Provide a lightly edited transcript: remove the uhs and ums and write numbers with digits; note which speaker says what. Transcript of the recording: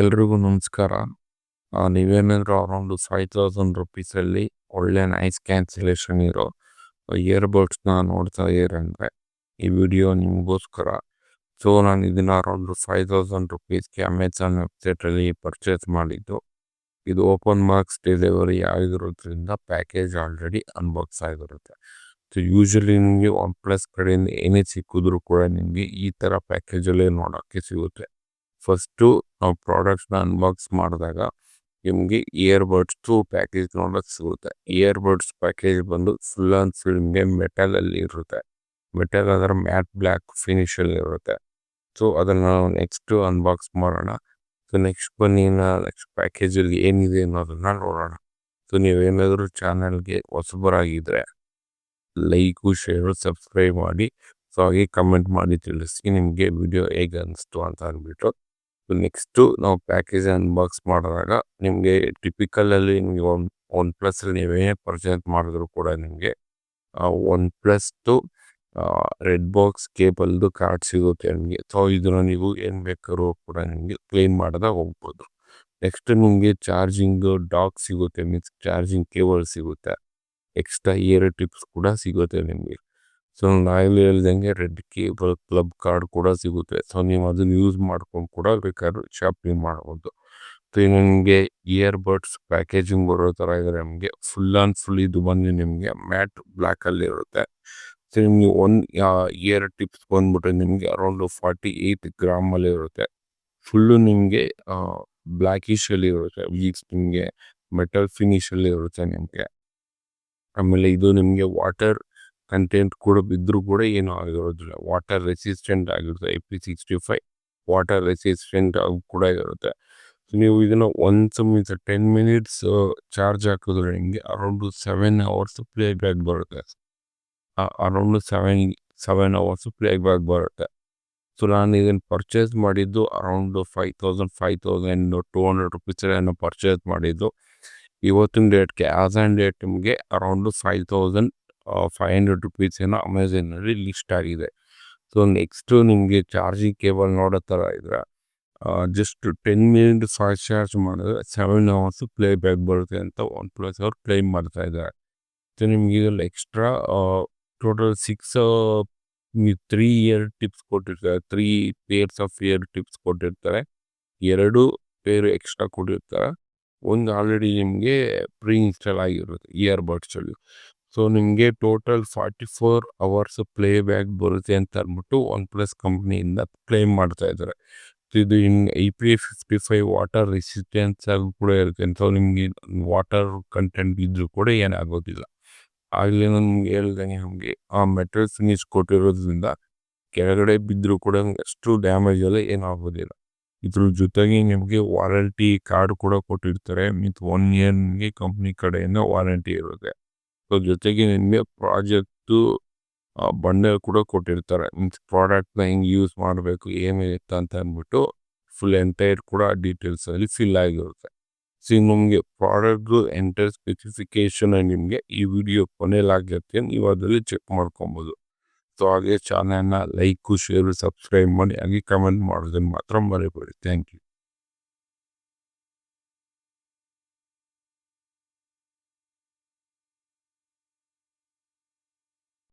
Speaker 1: ಎಲ್ರಿಗೂ ನಮಸ್ಕಾರ. ನೀವೇನಾದರೂ ಅರೌಂಡ್ 5000 ರುಪೀಸಲ್ಲಿ ಒಳ್ಳೆ ನೈಸ್ ಕ್ಯಾನ್ಸಲೇಷನ್ ಇರೋ ಇಯರ್ಬಡ್ಸ್ನ ನೋಡ್ತಾ ಇರಂದರೆ ಈ ವಿಡಿಯೋ ನಿಮಗೋಸ್ಕರ. ಸೊ ನಾನು ಇದನ್ನು ಅರೌಂಡ್ 5000 ರುಪೀಸ್ಗೆ ಅಮೆಝಾನ್ ವೆಬ್ಸೈಟಲ್ಲಿ ಪರ್ಚೇಸ್ ಮಾಡಿದ್ದು. ಇದು ಓಪನ್ ಬಾಕ್ಸ್ ಡೆಲಿವರಿ ಆಗಿರೋದ್ರಿಂದ ಪ್ಯಾಕೇಜ್ ಆಲ್ರೆಡಿ ಅನ್ಬಾಕ್ಸ್ ಆಗಿರುತ್ತೆ. ಸೊ ಯೂಶಲಿ ನಿಮಗೆ OnePlus ಕಡೆಯಿಂದ ಏನೇ ಸಿಕ್ಕಿದ್ರು ಕೂಡ ನಿಮಗೆ ಈ ಥರ ಪ್ಯಾಕೇಜಲ್ಲೇ ನೋಡೋಕ್ಕೆ ಸಿಗುತ್ತೆ. ಫಸ್ಟು ನಾವು ಪ್ರಾಡಕ್ಟ್ಸ್ನ ಅನ್ಬಾಕ್ಸ್ ಮಾಡಿದಾಗ ನಿಮಗೆ ಇಯರ್ಬಡ್ಸ್ ಪ್ಯಾಕೇಜ್ ನೋಡೋಕ್ಕೆ ಸಿಗುತ್ತೆ. ಇಯರ್ಬಡ್ಸ್ ಪ್ಯಾಕೇಜ್ ಬಂದು ಫುಲ್ ಆ್ಯಂಡ್ ಫುಲ್ ನಿಮಗೆ ಮೆಟಲಲ್ಲಿ ಇರುತ್ತೆ. ಮೆಟಲ್ ಅದರ ಮ್ಯಾಟ್ ಬ್ಲ್ಯಾಕ್ ಫಿನಿಷಲ್ಲಿ ಇರುತ್ತೆ. ಸೊ ಅದನ್ನು ನಾವು ನೆಕ್ಸ್ಟು ಅನ್ಬಾಕ್ಸ್ ಮಾಡೋಣ. ಸೊ ನೆಕ್ಸ್ಟ್ ಬನ್ನಿ ನೆಕ್ಸ್ಟ್ ಪ್ಯಾಕೇಜಲ್ಲಿ ಏನಿದೆ ಅನ್ನೋದನ್ನು ನೋಡೋಣ. ಸೊ ನೀವೇನಾದರೂ ಚಾನಲ್ಗೆ ಹೊಸಬರಾಗಿದ್ದರೆ ಲೈಕು ಶೇರು ಸಬ್ಸ್ಕ್ರೈಬ್ ಮಾಡಿ. ಸೊ ಹಾಗೆ ಕಮೆಂಟ್ ಮಾಡಿ ತಿಳಿಸಿ ನಿಮಗೆ ವಿಡಿಯೋ ಹೇಗೆ ಅನಿಸ್ತು ಅಂತ ಅಂದ್ಬಿಟ್ಟು. ಸೊ ನೆಕ್ಸ್ಟು ನಾವು ಪ್ಯಾಕೇಜ್ ಅನ್ಬಾಕ್ಸ್ ಮಾಡಿದಾಗ ನಿಮಗೆ ಟಿಪಿಕಲಲ್ಲಿ ನಿಮಗೆ OnePlus ನೀವೇನೇ ಪರ್ಚೇಸ್ ಮಾಡಿದ್ರು ಕೂಡ ನಿಮಗೆ OnePlus ರೆಡ್ ಬಾಕ್ಸ್ ಕೇಬಲ್ದು ಕಾರ್ಡ್ ಸಿಗುತ್ತೆ ನಿಮಗೆ. ಸೊ ಇದನ್ನು ನೀವು ಏನು ಬೇಕಾದ್ರೂ ಕೂಡ ನಿಮಗೆ ಕ್ಲೈಮ್ ಮಾಡಿದಾಗ ಹೋಗ್ಬೋದು. ನೆಕ್ಸ್ಟ್ ನಿಮಗೆ ಚಾರ್ಜಿಂಗು ಡಾಕ್ ಸಿಗುತ್ತೆ, ಮೀನ್ಸ್ ಚಾರ್ಜಿಂಗ್ ಕೇಬಲ್ ಸಿಗುತ್ತೆ. ಎಕ್ಸ್ಟ್ರಾ ಇಯರ್ ಟಿಪ್ಸ್ ಕೂಡ ಸಿಗುತ್ತೆ ನಿಮಗೆ. ಸೊ ನಾನು ಹೇಳ್ದಂಗೆ ರೆಡ್ ಕೇಬಲ್ ಕ್ಲಬ್ ಕಾರ್ಡ್ ಕೂಡ ಸಿಗುತ್ತೆ. ಸೊ ನೀವು ಅದನ್ನು ಯೂಸ್ ಮಾಡ್ಕೊಂಡು ಕೂಡ ಬೇಕಾದ್ರೂ ಶಾಪಿಂಗ್ ಮಾಡ್ಬೋದು. ಸೊ ನಿಮಗೆ ಇಯರ್ಬಡ್ಸ್ ಪ್ಯಾಕೇಜಿಂಗ್ ಬರೋ ಥರ ಇದ್ರೆ ನಿಮಗೆ ಫುಲ್ ಆ್ಯಂಡ್ ಫುಲ್ ಇದು ಬಂದು ನಿಮಗೆ ಮ್ಯಾಟ್ ಬ್ಲ್ಯಾಕಲ್ಲಿ ಇರುತ್ತೆ. ಸೊ ನಿಮಗೆ ಇಯರ್ ಟಿಪ್ಸ್ ಬಂದ್ಬಿಟ್ಟು ನಿಮಗೆ ಅರೌಂಡ್ 48 ಗ್ರಾಮಲ್ಲಿ ಇರುತ್ತೆ. ಫುಲ್ಲು ನಿಮಗೆ ಬ್ಲ್ಯಾಕಿಶಲ್ಲಿ ಇರುತ್ತೆ. ವೀಕ್ಸ್ ನಿಮಗೆ ಮೆಟಲ್ ಫಿನಿಷಲ್ಲಿ ಇರುತ್ತೆ ನಿಮಗೆ. ಆಮೇಲೆ ಇದು ನಿಮಗೆ ವಾಟರ್ ಕಂಟೆಂಟ್ ಕೂಡ ಬಿದ್ದರೂ ಕೂಡ ಏನೂ ಆಗಿರೋದಿಲ್ಲ. ವಾಟರ್ ರೆಸಿಸ್ಟೆಂಟ್ ಆಗಿರುತ್ತೆ. IP65 ವಾಟರ್ ರೆಸಿಸ್ಟೆಂಟ್ ಕೂಡ ಇರುತ್ತೆ. ಸೊ ನೀವು ಇದನ್ನು ಮೀನ್ಸ್ 10 ಮಿನಿಟ್ಸ್ ಚಾರ್ಜ್ ಹಾಕಿದ್ರೆ ನಿಮಗೆ ಅರೌಂಡ್ 7 hours ಪ್ಲೇ ಬ್ಯಾಕ್ ಬರುತ್ತೆ. ಅರೌಂಡ್ 7 hours ಪ್ಲೇ ಬ್ಯಾಕ್ ಬರುತ್ತೆ. ಸೊ ನಾನು ಇದನ್ನು ಪರ್ಚೇಸ್ ಮಾಡಿದ್ದು ಅರೌಂಡ್ 5200 ರುಪೀಸಲ್ಲಿ ಪರ್ಚೇಸ್ ಮಾಡಿದ್ದು. ಇವತ್ತಿನ ಡೇಟ್ಗೆ ಆಸ್ ಆ್ಯಂಡ್ ಡೇಟ್ ನಿಮಗೆ ಅರೌಂಡ್ 5500 ರುಪೀಸ್ ಏನೋ ಅಮೆಝಾನಲ್ಲಿ ಲಿಸ್ಟ್ ಆಗಿದೆ. ಸೊ ನೆಕ್ಸ್ಟು ನಿಮಗೆ ಚಾರ್ಜಿಂಗ್ ಕೇಬಲ್ ನೋಡೋ ಥರ ಇದ್ರೆ ಜಸ್ಟ್ 10 ಮಿನಿಟ್ ಫಾಸ್ಟ್ ಚಾರ್ಜ್ ಮಾಡಿದ್ರೆ 7 hours ಪ್ಲೇ ಬ್ಯಾಕ್ ಬರುತ್ತೆ ಅಂತ OnePlus ಅವ್ರು ಕ್ಲೈಮ್ ಮಾಡ್ತಾ ಇದ್ದಾರೆ. ಸೊ ನಿಮಗೆ ಇದರಲ್ಲಿ ಎಕ್ಸ್ಟ್ರಾ ಟೋಟಲ್ 3 ಇಯರ್ ಟಿಪ್ಸ್ ಕೊಟ್ಟಿರ್ತಾರೆ. 3 ಪೇರ್ಸ್ ಆಫ್ ಇಯರ್ ಟಿಪ್ಸ್ ಕೊಟ್ಟಿರ್ತಾರೆ. 2 ಪೇರು ಎಕ್ಸ್ಟ್ರಾ ಕೊಟ್ಟಿರ್ತಾರೆ. ಒಂದು ಆಲ್ರೆಡಿ ನಿಮಗೆ ಪ್ರೀ ಇನ್ಸ್ಟಾಲ್ ಆಗಿರುತ್ತೆ ಇಯರ್ಬಡ್ಸಲ್ಲಿ. ಸೊ ನಿಮಗೆ ಟೋಟಲ್ 44 hours ಪ್ಲೇ ಬ್ಯಾಕ್ ಬರುತ್ತೆ ಅಂತ ಅಂದ್ಬಿಟ್ಟು OnePlus ಕಂಪ್ನಿಯಿಂದ ಕ್ಲೈಮ್ ಮಾಡ್ತಾ ಇದ್ದಾರೆ. ಸೊ ಇದು IP65 ವಾಟರ್ ರೆಸಿಸ್ಟೆನ್ಸ್ ಆಗಿ ಕೂಡ ಇರುತ್ತೆ. ಸೊ ನಿಮಗೆ ವಾಟರ್ ಕಂಟೆಂಟ್ ಇದ್ದರೂ ಕೂಡ ಏನಾಗೋದಿಲ್ಲ. ಆಗಲೇ ನಿಮ್ಗೆ ಹೇಳ್ದಂಗೆ ನಮಗೆ ಆ ಮೆಟಲ್ ಫಿನಿಶ್ ಕೊಟ್ಟಿರೋದ್ರಿಂದ ಕೆಳಗಡೆ ಬಿದ್ದರೂ ಕೂಡ ಅಷ್ಟು ಡ್ಯಾಮೇಜ್ ಎಲ್ಲ ಏನಾಗೋದಿಲ್ಲ. ಇದ್ರ ಜೊತೆಗೆ ನಿಮಗೆ ವಾರಂಟಿ ಕಾರ್ಡ್ ಕೂಡ ಕೊಟ್ಟಿರ್ತಾರೆ. ಮೀನ್ಸ್ 1 year ನಿಮಗೆ ಕಂಪ್ನಿ ಕಡೆಯಿಂದ ವಾರಂಟಿ ಇರುತ್ತೆ. ಸೊ ಜೊತೆಗೆ ನಿಮಗೆ ಪ್ರಾಜೆಕ್ಟು ಬಂಡಲ್ ಕೂಡ ಕೊಟ್ಟಿರ್ತಾರೆ. ಮೀನ್ಸ್ ಪ್ರಾಡಕ್ಟ್ನ ಹೆಂಗೆ ಯೂಸ್ ಮಾಡಬೇಕು ಏನಿರುತ್ತೆ ಅಂತ ಅಂದ್ಬಿಟ್ಟು ಫುಲ್ ಎಂಟೈರ್ ಕೂಡ ಡೀಟೇಲ್ಸಲ್ಲಿ ಫಿಲ್ ಆಗಿರುತ್ತೆ. ಸೊ ನಿಮಗೆ ಪ್ರಾಡಕ್ಟ್ದು ಎಂಟೈರ್ ಸ್ಪೆಸಿಫಿಕೇಶನ್ ನಿಮಗೆ ಈ ವಿಡಿಯೋ ಕೊನೆಯಲ್ಲಾಗಿರುತ್ತೆ. ನೀವು ಅದರಲ್ಲಿ ಚೆಕ್ ಮಾಡ್ಕೊಬೋದು. ಸೊ ಹಾಗೆ ಚಾನಲ್ನ ಲೈಕು ಶೇರು ಸಬ್ಸ್ಕ್ರೈಬ್ ಮಾಡಿ, ಹಾಗೆ ಕಮೆಂಟ್ ಮಾಡೋದನ್ನು ಮಾತ್ರ ಮರಿಬೇಡಿ. Thank you.